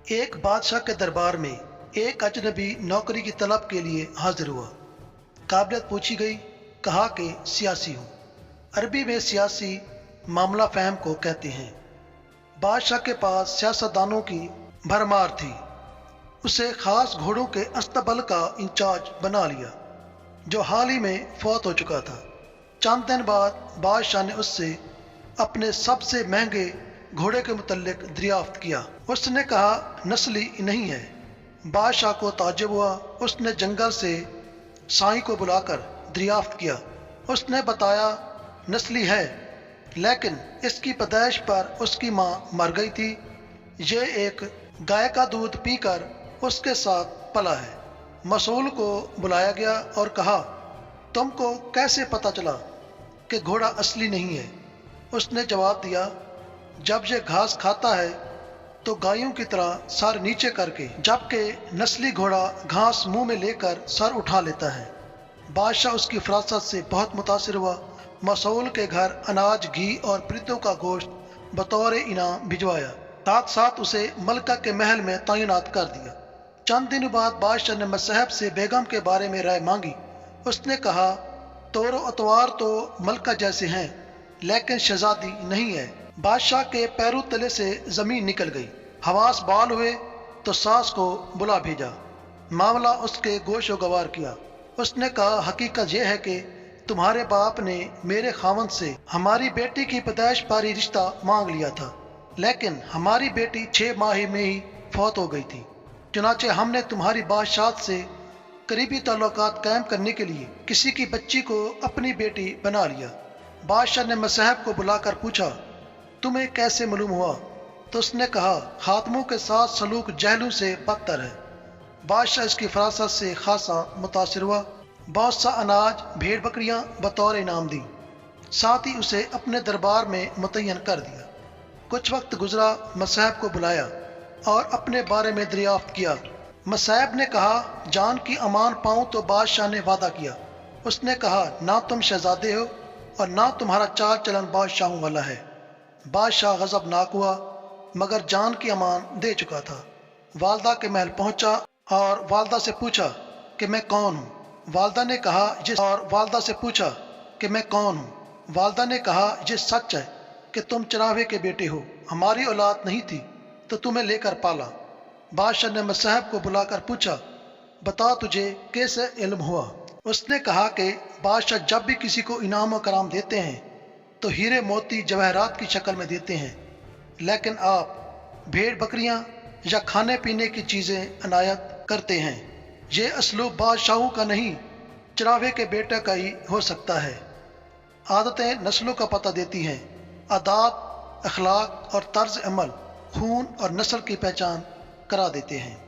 ایک بادشاہ کے دربار میں ایک اجنبی نوکری کی طلب کے لیے حاضر ہوا۔ قابلیت پوچھی گئی، کہا کہ سیاسی ہوں۔ عربی میں سیاسی معاملہ فہم کو کہتے ہیں۔ بادشاہ کے پاس سیاستدانوں کی بھرمار تھی۔ اسے خاص گھوڑوں کے استبل کا انچارج بنا لیا، جو حال ہی میں فوت ہو چکا تھا۔ چند دن بعد بادشاہ نے اس سے اپنے سب سے مہنگے گھوڑے کے متعلق دریافت کیا۔ اس نے کہا نسلی نہیں ہے۔ بادشاہ کو تعجب ہوا۔ اس نے جنگل سے سائیں کو بلا کر دریافت کیا۔ اس نے بتایا نسلی ہے، لیکن اس کی پیدائش پر اس کی ماں مر گئی تھی۔ یہ ایک گائے کا دودھ پی کر اس کے ساتھ پلا ہے۔ مسئول کو بلایا گیا اور کہا تم کو کیسے پتہ چلا کہ گھوڑا اصلی نہیں ہے؟ اس نے جواب دیا جب یہ گھاس کھاتا ہے تو گایوں کی طرح سر نیچے کر کے، جبکہ نسلی گھوڑا گھاس منہ میں لے کر سر اٹھا لیتا ہے۔ بادشاہ اس کی فراست سے بہت متاثر ہوا۔ مسئول کے گھر اناج، گھی اور پریتوں کا گوشت بطور انعام بھجوایا، ساتھ ساتھ اسے ملکہ کے محل میں تعینات کر دیا۔ چند دنوں بعد بادشاہ نے مصاحب سے بیگم کے بارے میں رائے مانگی۔ اس نے کہا طور و اطوار تو ملکہ جیسے ہیں، لیکن شہزادی نہیں ہے۔ بادشاہ کے پیرو تلے سے زمین نکل گئی۔ حواس بال ہوئے تو ساس کو بلا بھیجا، معاملہ اس کے گوش و گوار کیا۔ اس نے کہا حقیقت یہ ہے کہ تمہارے باپ نے میرے خاوند سے ہماری بیٹی کی پیدائش پر ہی رشتہ مانگ لیا تھا، لیکن ہماری بیٹی 6 ماہ میں ہی فوت ہو گئی تھی۔ چنانچہ ہم نے تمہاری بادشاہت سے قریبی تعلقات قائم کرنے کے لیے کسی کی بچی کو اپنی بیٹی بنا لیا۔ بادشاہ نے مصاحب کو بلا کر پوچھا تمہیں کیسے معلوم ہوا؟ تو اس نے کہا خاتموں کے ساتھ سلوک جہلوں سے بدتر ہے۔ بادشاہ اس کی فراست سے خاصا متاثر ہوا۔ بہت سا اناج، بھیڑ بکریاں بطور انعام دیں، ساتھ ہی اسے اپنے دربار میں متعین کر دیا۔ کچھ وقت گزرا، مصاحب کو بلایا اور اپنے بارے میں دریافت کیا۔ مصاحب نے کہا جان کی امان پاؤں تو بادشاہ نے وعدہ کیا۔ اس نے کہا نہ تم شہزادے ہو اور نہ تمہارا چال چلن بادشاہوں والا ہے۔ بادشاہ غضبناک ہوا، مگر جان کی امان دے چکا تھا۔ والدہ کے محل پہنچا اور والدہ سے پوچھا کہ میں کون ہوں؟ والدہ نے کہا یہ سچ ہے کہ تم چراوے کے بیٹے ہو، ہماری اولاد نہیں تھی تو تمہیں لے کر پالا۔ بادشاہ نے مصاحب کو بلا کر پوچھا بتا تجھے کیسے علم ہوا؟ اس نے کہا کہ بادشاہ جب بھی کسی کو انعام و کرام دیتے ہیں تو ہیرے موتی جواہرات کی شکل میں دیتے ہیں، لیکن آپ بھیڑ بکریاں یا کھانے پینے کی چیزیں عنایت کرتے ہیں۔ یہ اسلوب بادشاہوں کا نہیں، چراوے کے بیٹے کا ہی ہو سکتا ہے۔ عادتیں نسلوں کا پتہ دیتی ہیں، عادات، اخلاق اور طرز عمل خون اور نسل کی پہچان کرا دیتے ہیں۔